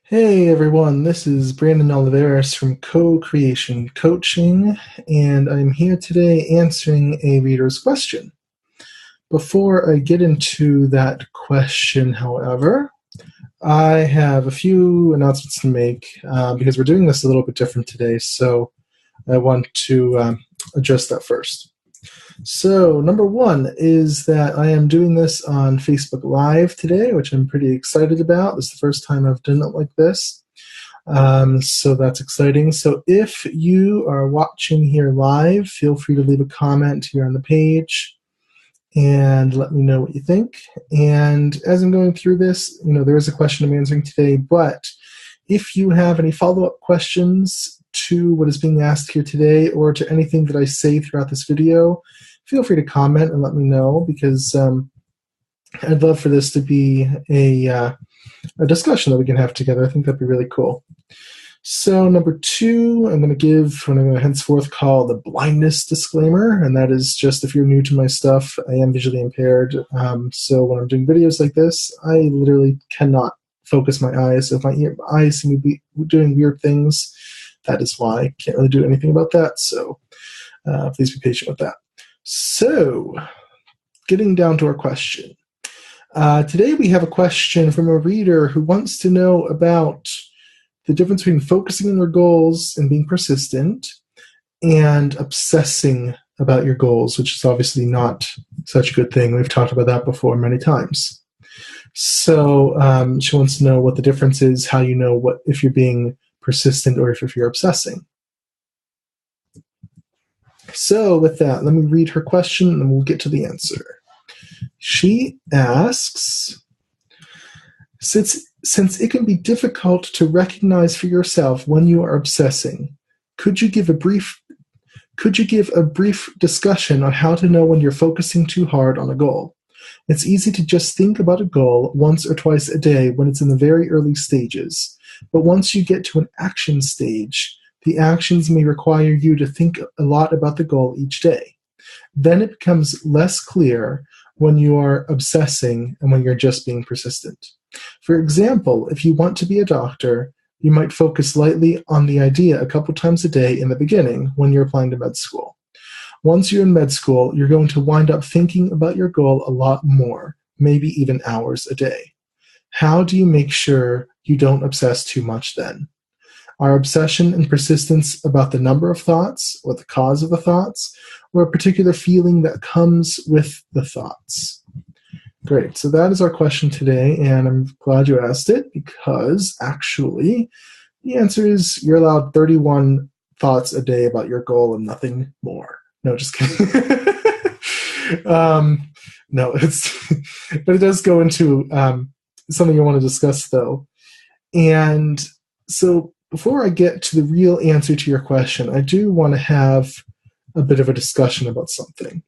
Hey everyone, this is Brandon Oliveris from Co-Creation Coaching, and I'm here today answering a reader's question. Before I get into that question, however, I have a few announcements to make because we're doing this a little bit different today, so I want to address that first. So, number one is that I am doing this on Facebook Live today, which I'm pretty excited about. This is the first time I've done it like this. So that's exciting. So if you are watching here live, feel free to leave a comment here on the page and let me know what you think. And as I'm going through this, there is a question I'm answering today, but if you have any follow-up questions to what is being asked here today or to anything that I say throughout this video, feel free to comment and let me know, because I'd love for this to be a discussion that we can have together. I think that'd be really cool. So number two, I'm going to give what I'm going to henceforth call the blindness disclaimer, and that is just if you're new to my stuff, I am visually impaired. So when I'm doing videos like this, I literally cannot focus my eyes. So if my eyes seem to be doing weird things, that is why. I can't really do anything about that. So please be patient with that. So getting down to our question. Today we have a question from a reader who wants to know about the difference between focusing on your goals and being persistent and obsessing about your goals, which is obviously not such a good thing. We've talked about that before many times. So she wants to know what the difference is, how you know if you're being persistent or if you're obsessing. So with that, let me read her question and we'll get to the answer. She asks, since it can be difficult to recognize for yourself when you are obsessing, could you give a brief discussion on how to know when you're focusing too hard on a goal? It's easy to just think about a goal once or twice a day when it's in the very early stages. But once you get to an action stage, the actions may require you to think a lot about the goal each day. Then it becomes less clear when you are obsessing and when you're just being persistent. For example, if you want to be a doctor, you might focus lightly on the idea a couple times a day in the beginning when you're applying to med school. Once you're in med school, you're going to wind up thinking about your goal a lot more, maybe even hours a day. How do you make sure you don't obsess too much then? Are obsession and persistence about the number of thoughts or the cause of the thoughts or a particular feeling that comes with the thoughts? Great. So that is our question today, and I'm glad you asked it because actually the answer is you're allowed 31 thoughts a day about your goal and nothing more. No, just kidding. No, but it does go into something I want to discuss though. And so before I get to the real answer to your question, I do want to have a bit of a discussion about something.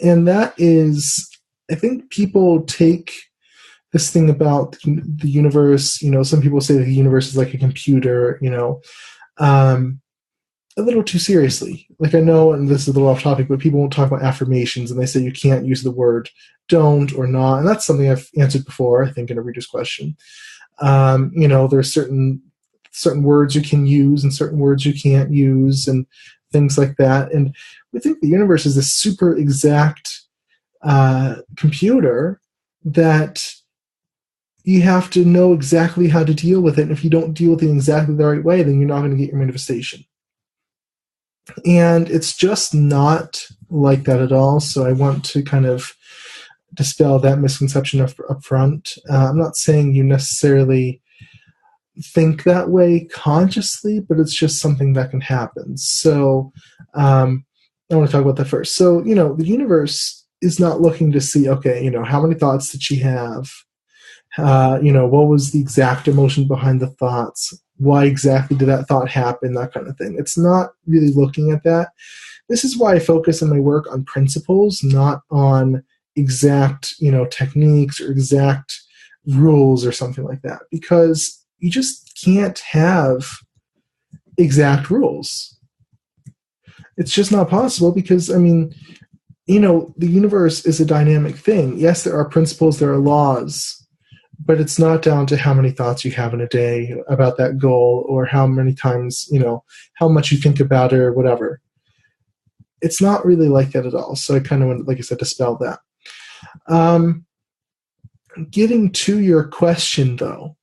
And that is, I think people take this thing about the universe, some people say that the universe is like a computer, a little too seriously. Like I know, and this is a little off topic, but people won't talk about affirmations and they say you can't use the word don't or not. And that's something I've answered before, I think, in a reader's question. There's certain words you can use and certain words you can't use and things like that. And we think the universe is this super exact computer that you have to know exactly how to deal with it. And if you don't deal with it in exactly the right way, then you're not going to get your manifestation. And it's just not like that at all. So I want to kind of dispel that misconception up front. I'm not saying you necessarily think that way consciously, but it's just something that can happen. So I want to talk about that first. So, the universe is not looking to see, okay, how many thoughts did she have? What was the exact emotion behind the thoughts? Why exactly did that thought happen? That kind of thing. It's not really looking at that. This is why I focus in my work on principles, not on exact, techniques or exact rules or something like that, because you just can't have exact rules. It's just not possible because, the universe is a dynamic thing. Yes, there are principles, there are laws, but it's not down to how many thoughts you have in a day about that goal, or how many times, how much you think about it or whatever. It's not really like that at all. So I kind of want, like I said, dispel that. Getting to your question though,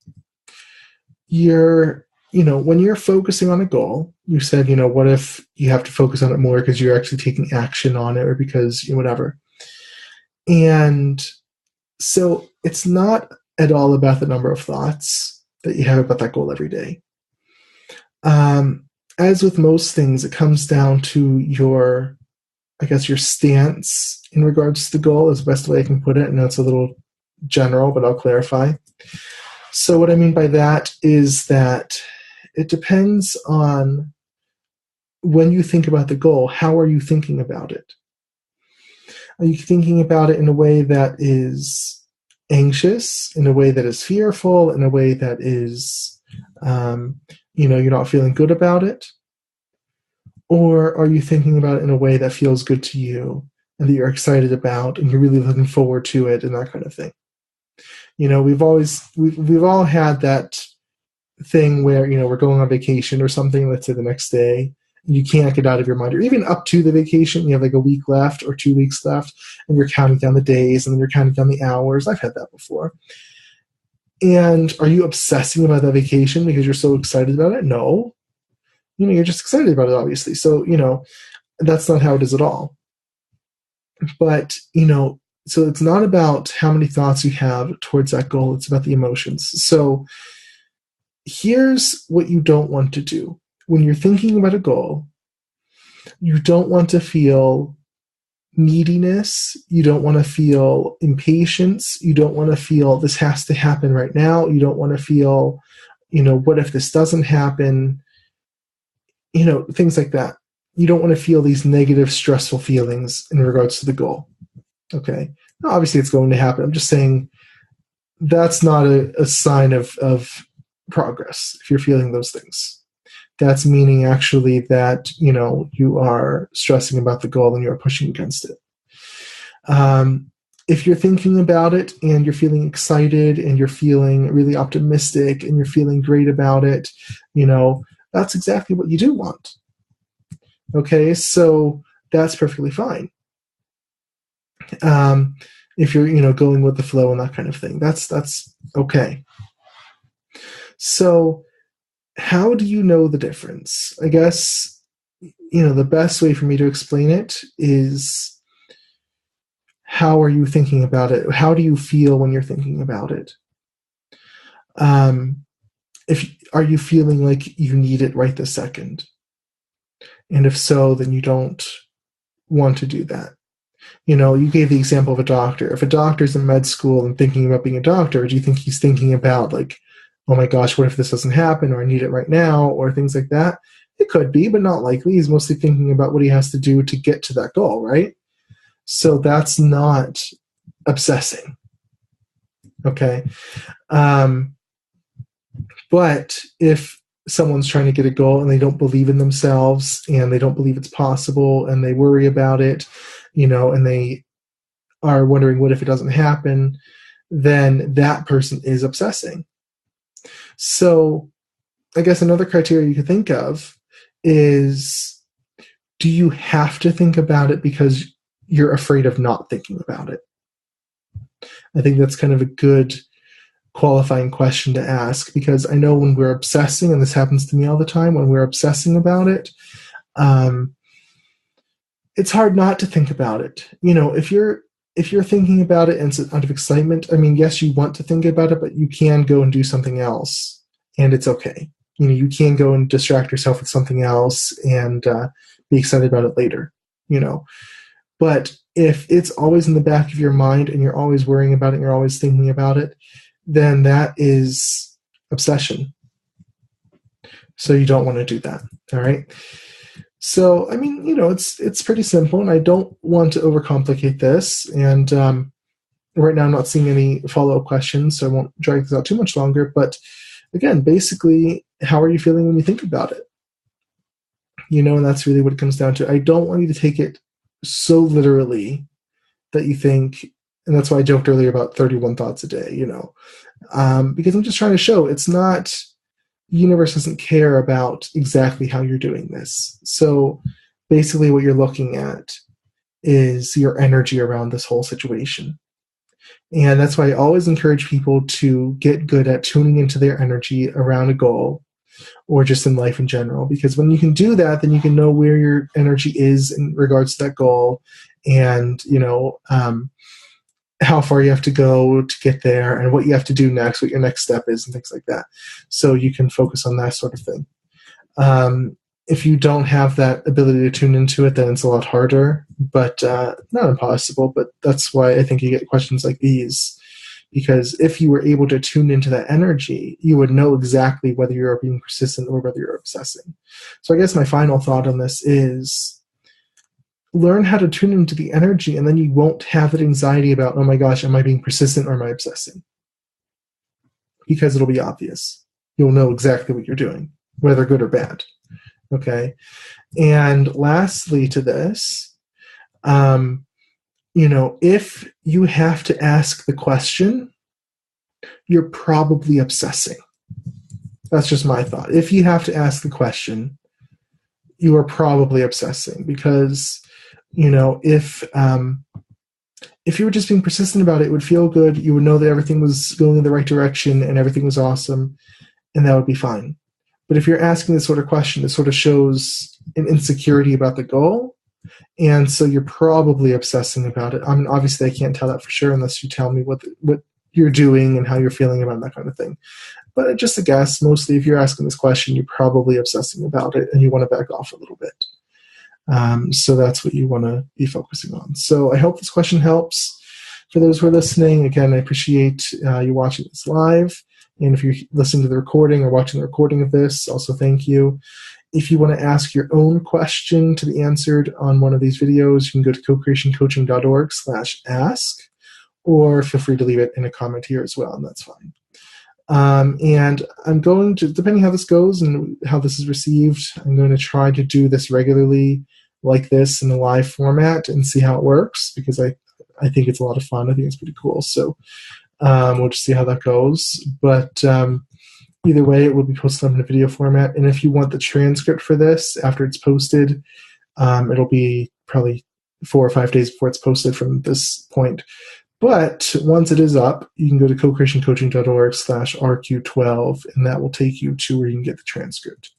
when you're focusing on a goal, you said, what if you have to focus on it more because you're actually taking action on it, or because whatever. And so it's not at all about the number of thoughts that you have about that goal every day. As with most things, it comes down to your stance in regards to the goal is the best way I can put it. And that's a little general, but I'll clarify. So what I mean by that is that it depends on when you think about the goal, how are you thinking about it? Are you thinking about it in a way that is anxious, in a way that is fearful, in a way that is, you're not feeling good about it? Or are you thinking about it in a way that feels good to you and that you're excited about and you're really looking forward to it and that kind of thing? We've all had that thing where, we're going on vacation or something, let's say the next day, and you can't get out of your mind, or even up to the vacation, you have like a week left or 2 weeks left, and you're counting down the days and then you're counting down the hours. I've had that before. And are you obsessing about that vacation because you're so excited about it? No. You're just excited about it, obviously. So, that's not how it is at all. But, so it's not about how many thoughts you have towards that goal. It's about the emotions. So here's what you don't want to do. When you're thinking about a goal, you don't want to feel neediness. You don't want to feel impatience. You don't want to feel this has to happen right now. You don't want to feel, what if this doesn't happen? Things like that. You don't want to feel these negative, stressful feelings in regards to the goal. Okay. Now, obviously, it's going to happen. I'm just saying that's not a sign of progress if you're feeling those things. That's meaning actually that, you are stressing about the goal and you're pushing against it. If you're thinking about it and you're feeling excited and you're feeling really optimistic and you're feeling great about it, that's exactly what you do want. Okay, so that's perfectly fine. If you're, going with the flow and that kind of thing, that's okay. So how do you know the difference? I guess, the best way for me to explain it is, how are you thinking about it? How do you feel when you're thinking about it? Are you feeling like you need it right this second? And if so, then you don't want to do that. You gave the example of a doctor. If a doctor's in med school and thinking about being a doctor, do you think he's thinking about like, oh my gosh, what if this doesn't happen, or I need it right now, or things like that? It could be, but not likely. He's mostly thinking about what he has to do to get to that goal, right? So that's not obsessing. Okay. But if someone's trying to get a goal and they don't believe in themselves and they don't believe it's possible and they worry about it, and they are wondering what if it doesn't happen, then that person is obsessing. So I guess another criteria you could think of is, do you have to think about it because you're afraid of not thinking about it? I think that's kind of a good qualifying question to ask, because I know when we're obsessing, and this happens to me all the time, when we're obsessing about it, it's hard not to think about it. If you're thinking about it and it's out of excitement, I mean, yes, you want to think about it, but you can go and do something else, and it's okay. You can go and distract yourself with something else and be excited about it later. But if it's always in the back of your mind and you're always worrying about it and you're always thinking about it, then that is obsession. So you don't want to do that. All right. So, I mean, it's pretty simple, and I don't want to overcomplicate this. And right now I'm not seeing any follow-up questions, so I won't drag this out too much longer. But again, basically, how are you feeling when you think about it? And that's really what it comes down to. I don't want you to take it so literally that you think And that's why I joked earlier about 31 thoughts a day, because I'm just trying to show it's not, the universe doesn't care about exactly how you're doing this. So basically what you're looking at is your energy around this whole situation. And that's why I always encourage people to get good at tuning into their energy around a goal or just in life in general. Because when you can do that, then you can know where your energy is in regards to that goal and, how far you have to go to get there and what you have to do next, what your next step is and things like that. So you can focus on that sort of thing. If you don't have that ability to tune into it, then it's a lot harder, but not impossible. But that's why I think you get questions like these, because if you were able to tune into that energy, you would know exactly whether you're being persistent or whether you're obsessing. So I guess my final thought on this is learn how to tune into the energy, and then you won't have that anxiety about, oh my gosh, am I being persistent or am I obsessing? Because it'll be obvious. You'll know exactly what you're doing, whether good or bad. Okay. And lastly to this, if you have to ask the question, you're probably obsessing. That's just my thought. If you have to ask the question, you are probably obsessing because, if you were just being persistent about it, it would feel good. You would know that everything was going in the right direction and everything was awesome, and that would be fine. But if you're asking this sort of question, it sort of shows an insecurity about the goal. And so you're probably obsessing about it. I mean, obviously, I can't tell that for sure unless you tell me what you're doing and how you're feeling about that kind of thing. But just a guess, mostly if you're asking this question, you're probably obsessing about it and you want to back off a little bit. So that's what you want to be focusing on. So I hope this question helps. For those who are listening, again, I appreciate you watching this live. And if you're listening to the recording or watching the recording of this, also thank you. If you want to ask your own question to be answered on one of these videos, you can go to co-creationcoaching.org/ask, or feel free to leave it in a comment here as well, and that's fine. And I'm going to, depending how this goes and how this is received, I'm going to try to do this regularly like this in a live format and see how it works, because I think it's a lot of fun. I think it's pretty cool. So we'll just see how that goes. But either way, it will be posted in a video format. And if you want the transcript for this after it's posted, it'll be probably 4 or 5 days before it's posted from this point. But once it is up, you can go to co-creationcoaching.org/RQ12, and that will take you to where you can get the transcript.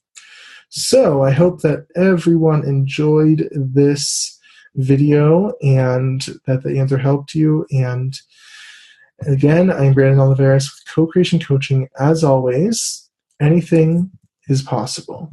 So I hope that everyone enjoyed this video and that the answer helped you. And again, I'm Brandon Oliveras with Co-Creation Coaching. As always, anything is possible.